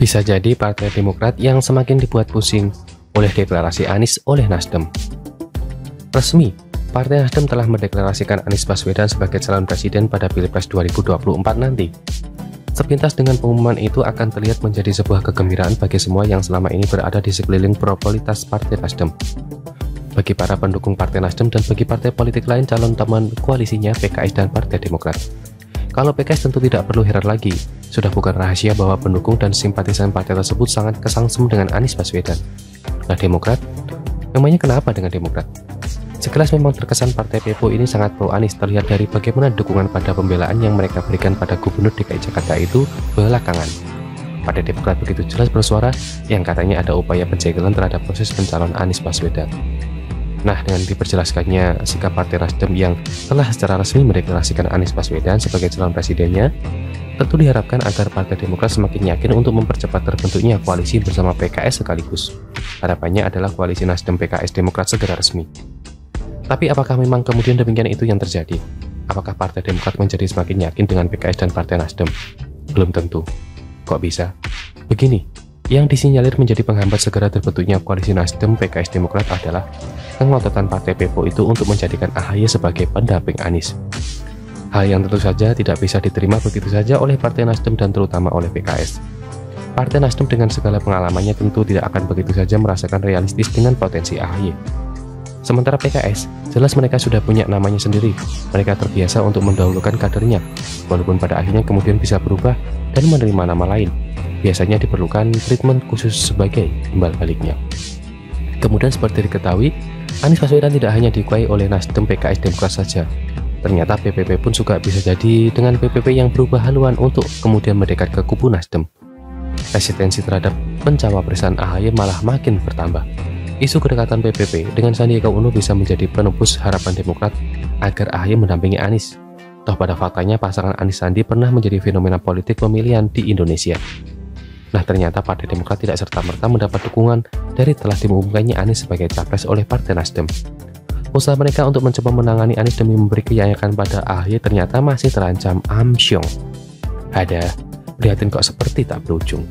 Bisa jadi Partai Demokrat yang semakin dibuat pusing oleh deklarasi Anies oleh Nasdem. Resmi, Partai Nasdem telah mendeklarasikan Anies Baswedan sebagai calon presiden pada Pilpres 2024 nanti. Sepintas dengan pengumuman itu akan terlihat menjadi sebuah kegembiraan bagi semua yang selama ini berada di sekeliling propolitas Partai Nasdem. Bagi para pendukung Partai Nasdem dan bagi partai politik lain calon teman koalisinya PKS dan Partai Demokrat. Kalau PKS tentu tidak perlu heran lagi, sudah bukan rahasia bahwa pendukung dan simpatisan partai tersebut sangat kesangsem dengan Anies Baswedan. Nah Demokrat, memangnya kenapa dengan Demokrat? Sekilas memang terkesan Partai Pepo ini sangat pro Anies terlihat dari bagaimana dukungan pada pembelaan yang mereka berikan pada Gubernur DKI Jakarta itu belakangan. Partai Demokrat begitu jelas bersuara yang katanya ada upaya penjegelan terhadap proses pencalonan Anies Baswedan. Nah, dengan diperjelaskannya sikap Partai Nasdem yang telah secara resmi mendeklarasikan Anies Baswedan sebagai calon presidennya, tentu diharapkan agar Partai Demokrat semakin yakin untuk mempercepat terbentuknya koalisi bersama PKS sekaligus. Harapannya adalah koalisi Nasdem PKS Demokrat segera resmi. Tapi apakah memang kemudian demikian itu yang terjadi? Apakah Partai Demokrat menjadi semakin yakin dengan PKS dan Partai Nasdem? Belum tentu. Kok bisa? Begini, yang disinyalir menjadi penghambat segera terbentuknya koalisi Nasdem PKS Demokrat adalah kengototan Partai Pepo itu untuk menjadikan AHY sebagai pendamping Anies. Hal yang tentu saja tidak bisa diterima begitu saja oleh Partai Nasdem dan terutama oleh PKS. Partai Nasdem dengan segala pengalamannya tentu tidak akan begitu saja merasakan realistis dengan potensi AHY. Sementara PKS, jelas mereka sudah punya namanya sendiri. Mereka terbiasa untuk mendahulukan kadernya, walaupun pada akhirnya kemudian bisa berubah dan menerima nama lain. Biasanya diperlukan treatment khusus sebagai timbal baliknya. Kemudian seperti diketahui, Anies Baswedan tidak hanya dikuasai oleh Nasdem PKS Demokrat saja. Ternyata PPP pun juga bisa jadi dengan PPP yang berubah haluan untuk kemudian mendekat ke kubu Nasdem. Resistensi terhadap pencawapresan AHY malah makin bertambah. Isu kedekatan PPP dengan Sandiaga Uno bisa menjadi penebus harapan Demokrat agar AHY mendampingi Anies. Toh pada faktanya pasangan Anies Sandi pernah menjadi fenomena politik pemilihan di Indonesia. Nah ternyata Partai Demokrat tidak serta-merta mendapat dukungan dari telah diumumkannya Anies sebagai capres oleh Partai Nasdem. Usaha mereka untuk mencoba menangani Anies demi memberi keyakinan pada AHY ternyata masih terancam amsyong. Ada, prihatin kok seperti tak berujung.